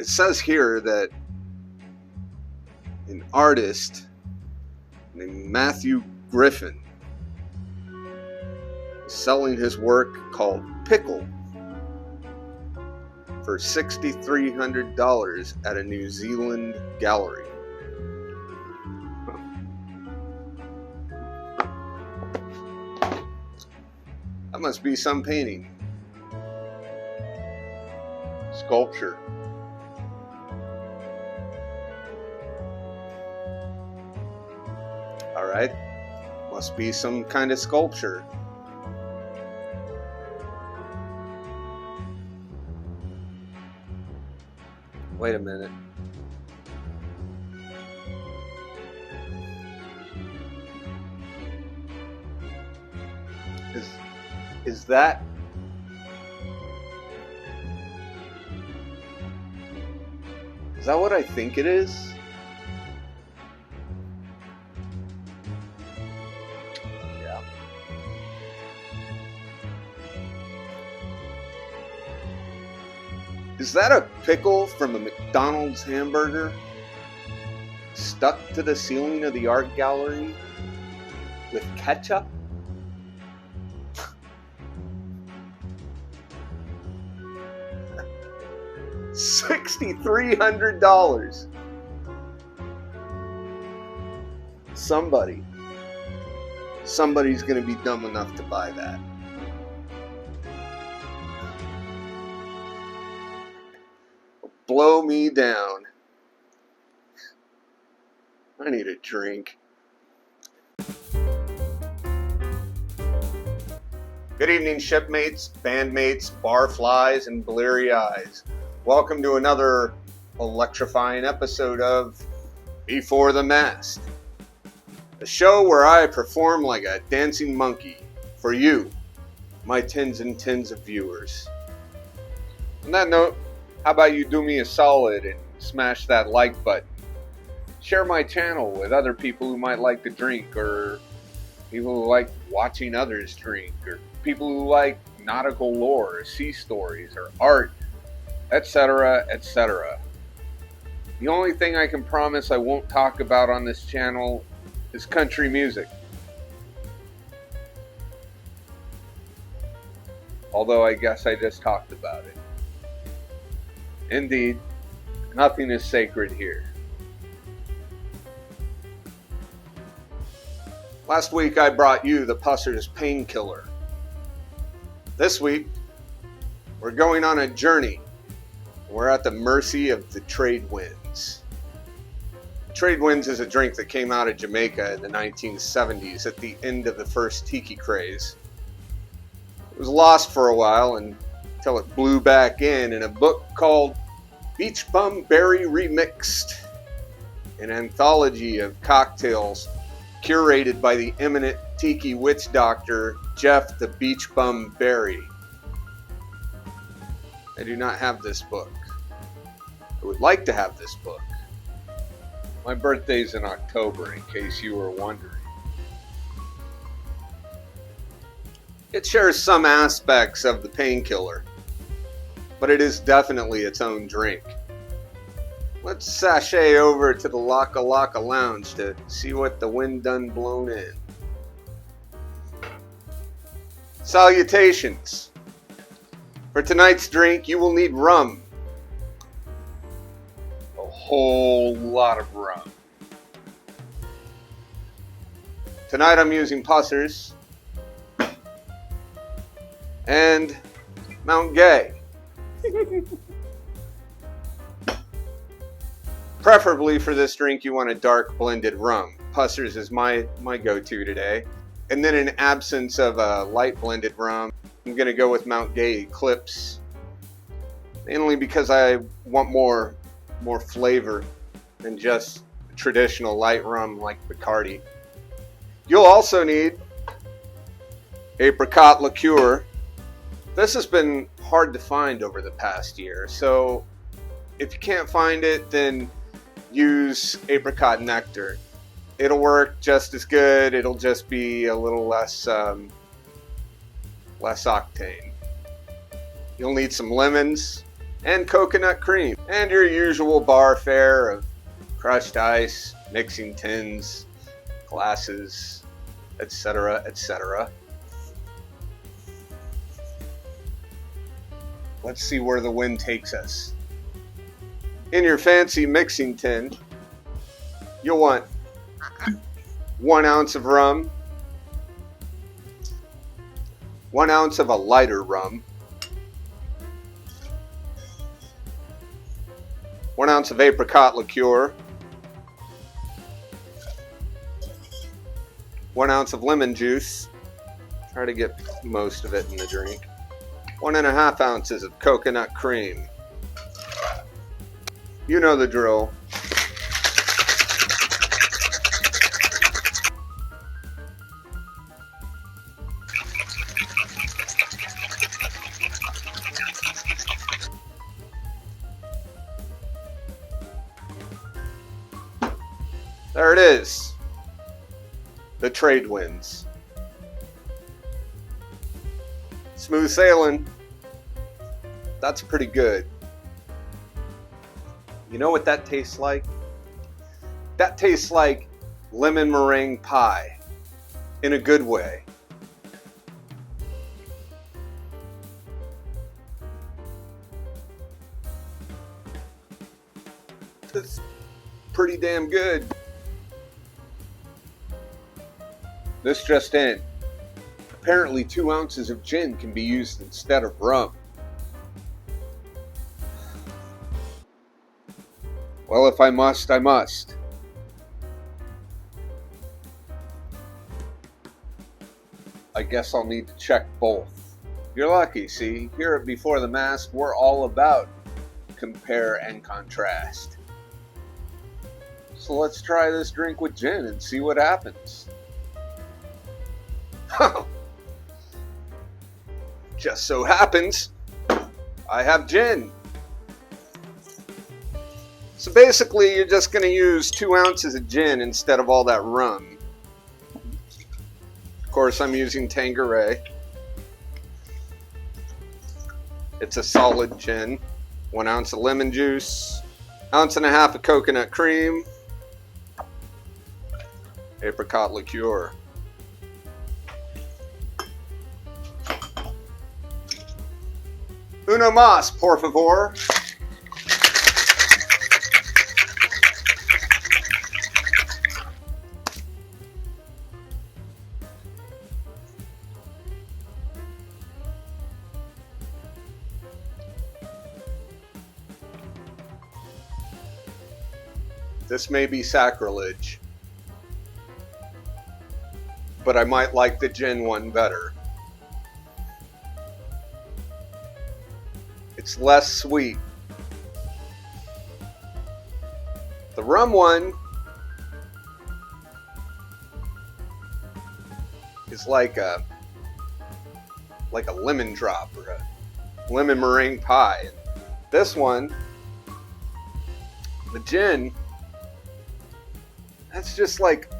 It says here that an artist named Matthew Griffin is selling his work called Pickle for $6,300 at a New Zealand gallery. That must be some painting. Sculpture. Alright. Must be some kind of sculpture. Wait a minute. Is that what I think it is? Yeah. Is that a pickle from a McDonald's hamburger stuck to the ceiling of the art gallery with ketchup? $6,300. Somebody's gonna be dumb enough to buy that. Blow me down. I need a drink. Good evening, shipmates, bandmates, barflies, and bleary eyes. Welcome to another electrifying episode of Before the Mast, a show where I perform like a dancing monkey for you, my tens and tens of viewers. On that note, how about you do me a solid and smash that like button? Share my channel with other people who might like to drink, or people who like watching others drink, or people who like nautical lore, or sea stories, or art, etc., etc. The only thing I can promise I won't talk about on this channel is country music. Although I guess I just talked about it. Indeed, nothing is sacred here. Last week I brought you the Pusser's Painkiller. This week, we're going on a journey. We're at the mercy of the trade winds. Trade winds is a drink that came out of Jamaica in the 1970s at the end of the first tiki craze. It was lost for a while until it blew back in a book called Beach Bum Berry Remixed, an anthology of cocktails curated by the eminent tiki witch doctor Jeff the Beach Bum Berry. I do not have this book. I would like to have this book. My birthday's in October, in case you were wondering. It shares some aspects of the Painkiller, but it is definitely its own drink. Let's sashay over to the Laka Laka Lounge to see what the wind done blown in. Salutations! For tonight's drink, you will need rum. A whole lot of rum. Tonight I'm using Pusser's and Mount Gay. Preferably for this drink, you want a dark blended rum. Pusser's is my go-to today. And then in absence of a light blended rum, I'm going to go with Mount Gay Eclipse, mainly because I want more flavor than just traditional light rum like Bacardi. You'll also need apricot liqueur. This has been hard to find over the past year, so if you can't find it, then use apricot nectar. It'll work just as good. It'll just be a little less octane. You'll need some lemons and coconut cream, and your usual bar fare of crushed ice, mixing tins, glasses, etc., etc. Let's see where the wind takes us. In your fancy mixing tin, you'll want 1 ounce of rum, 1 ounce of a lighter rum, 1 ounce of apricot liqueur, 1 ounce of lemon juice. Try to get most of it in the drink. 1.5 ounces of coconut cream. You know the drill. There it is. The trade winds. Smooth sailing. That's pretty good. You know what that tastes like? That tastes like lemon meringue pie in a good way. It's pretty damn good. This just in. Apparently 2 ounces of gin can be used instead of rum. Well, if I must, I must. I guess I'll need to check both. You're lucky, see? Here at Before the Mast, we're all about compare and contrast. So let's try this drink with gin and see what happens. Just so happens, I have gin. So basically, you're just going to use 2 ounces of gin instead of all that rum. Of course, I'm using Tanqueray. It's a solid gin. 1 ounce of lemon juice, 1.5 ounces of coconut cream, apricot liqueur. Uno mas, por favor. This may be sacrilege, but I might like the gin one better. It's less sweet. The rum one is like a lemon drop or a lemon meringue pie. And this one, the gin, that's just like,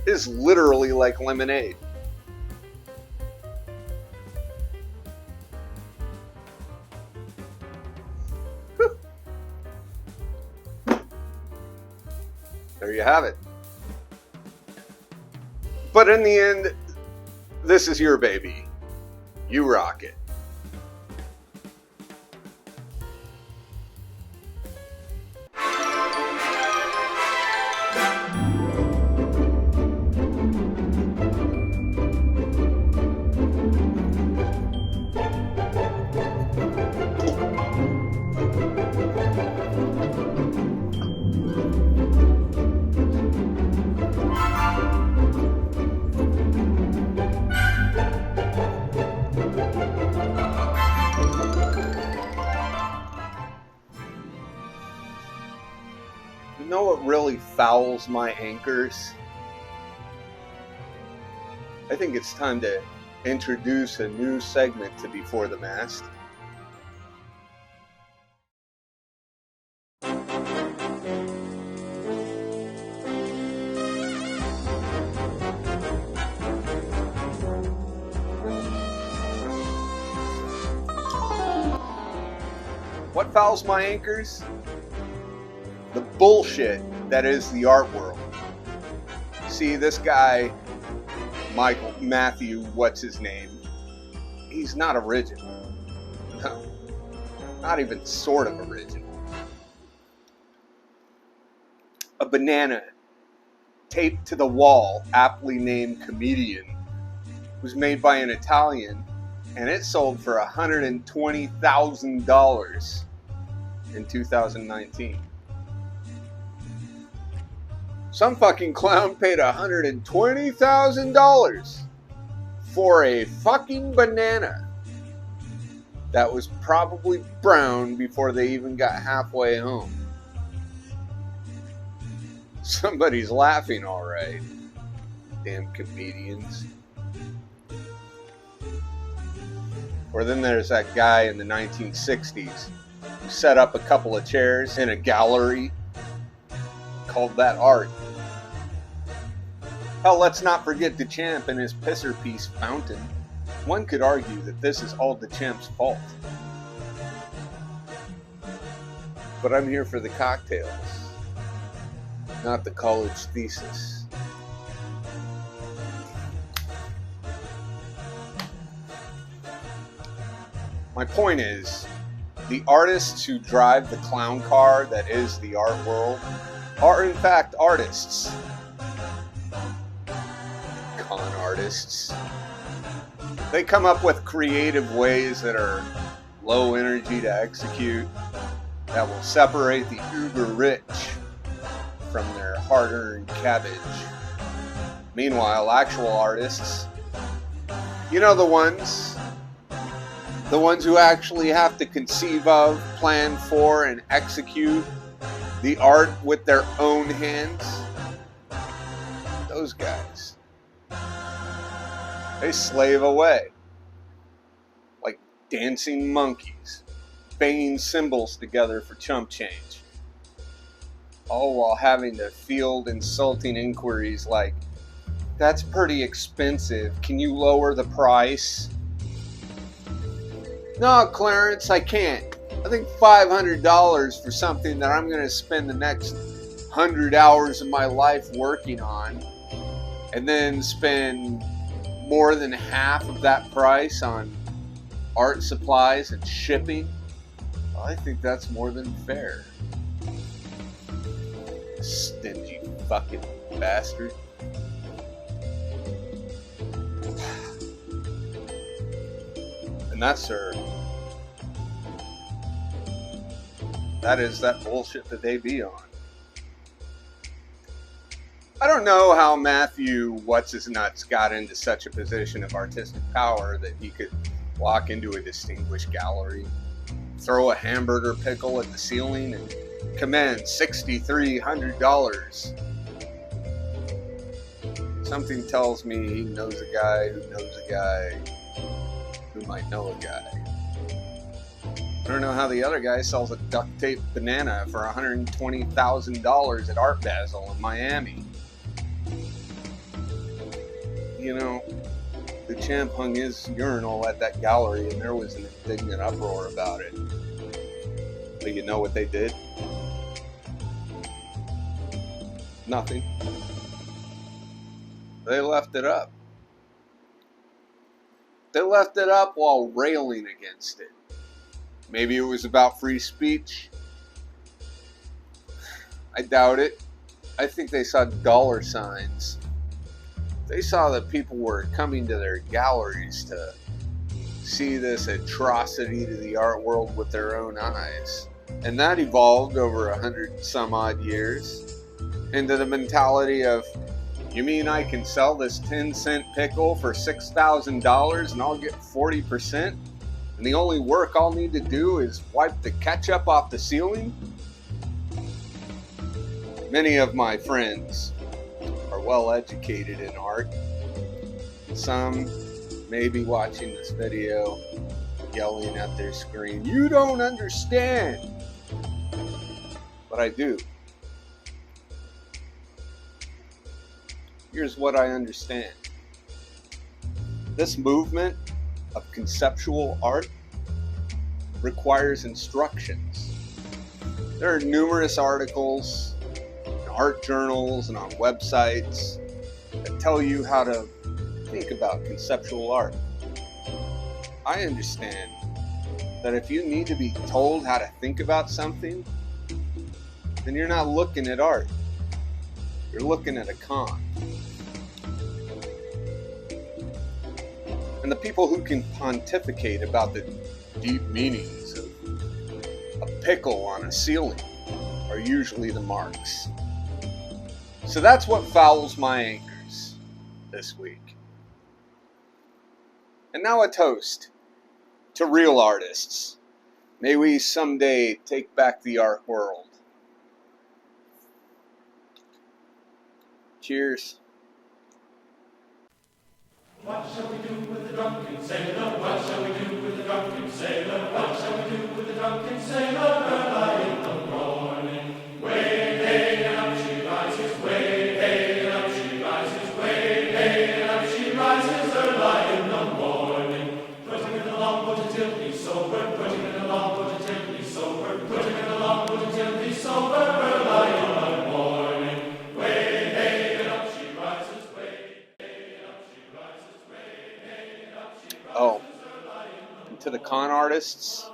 is literally like lemonade. There you have it. But in the end, this is your baby. You rock it. You know what really fouls my anchors? I think it's time to introduce a new segment to Before the Mast. unfouls my anchors? The bullshit that is the art world. See, this guy, Matthew, what's his name? He's not original. No, not even sort of original. A banana taped to the wall, aptly named Comedian, was made by an Italian, and it sold for $120,000 in 2019. Some fucking clown paid $120,000 for a fucking banana that was probably brown before they even got halfway home. Somebody's laughing, all right. Damn comedians. Or then there's that guy in the 1960s who set up a couple of chairs in a gallery, called that art. Hell, let's not forget Duchamp and his pisser piece Fountain. One could argue that this is all Duchamp's fault. But I'm here for the cocktails, not the college thesis. My point is, the artists who drive the clown car that is the art world are in fact artists. Con artists. They come up with creative ways that are low energy to execute, that will separate the uber rich from their hard-earned cabbage. Meanwhile, actual artists, you know, the ones who actually have to conceive of, plan for, and execute the art with their own hands, those guys, they slave away like dancing monkeys, banging cymbals together for chump change, all while having to field insulting inquiries like, "That's pretty expensive, can you lower the price?" "No, Clarence, I can't. I think $500 for something that I'm going to spend the next 100 hours of my life working on, and then spend more than half of that price on art supplies and shipping. Well, I think that's more than fair." Stingy fucking bastard. And that's, sir, that is that bullshit that they be on. I don't know how Matthew What's-His-Nuts got into such a position of artistic power that he could walk into a distinguished gallery, throw a hamburger pickle at the ceiling, and command $6,300. Something tells me he knows a guy who knows a guy who might know a guy. I don't know how the other guy sells a duct tape banana for $120,000 at Art Basel in Miami. You know, Duchamp hung his urinal at that gallery and there was an indignant uproar about it. But you know what they did? Nothing. They left it up. They left it up while railing against it. Maybe it was about free speech. I doubt it. I think they saw dollar signs. They saw that people were coming to their galleries to see this atrocity to the art world with their own eyes. And that evolved over 100 some odd years into the mentality of, you mean I can sell this 10-cent pickle for $6,000 and I'll get 40%? And the only work I'll need to do is wipe the ketchup off the ceiling? Many of my friends are well educated in art. Some may be watching this video yelling at their screen, "You don't understand!" But I do. Here's what I understand. This movement of conceptual art requires instructions. There are numerous articles in art journals and on websites that tell you how to think about conceptual art. I understand that if you need to be told how to think about something, then you're not looking at art. You're looking at a con. And the people who can pontificate about the deep meanings of a pickle on a ceiling are usually the marks. So that's what fouls my anchors this week. And now a toast to real artists. May we someday take back the art world. Cheers. What shall we do with the drunken sailor? What shall we do with the drunken sailor? What shall we do with the drunken sailor? Early in the morning. Way, hey, and up she rises. Way, hey, and up she rises. Way, hey, and up she rises. Early in the morning. Put him in the longboat until he's sober. Put him in the longboat until he's sober. Put him in the longboat until he's sober. Early in the morning. Way, hey, and up she rises. Way, hey, and up she rises. Way, hey, and up she rises. Oh, and to the con artists,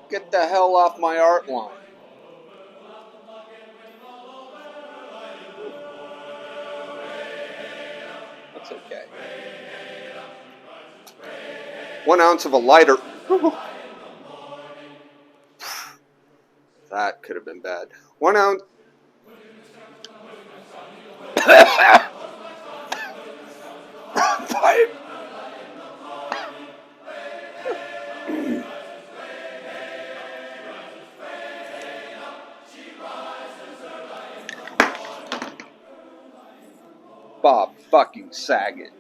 get the hell off my art line. That's okay. 1 ounce of a lighter. That could have been bad. 1 ounce. Pipe. Bob fucking Saget.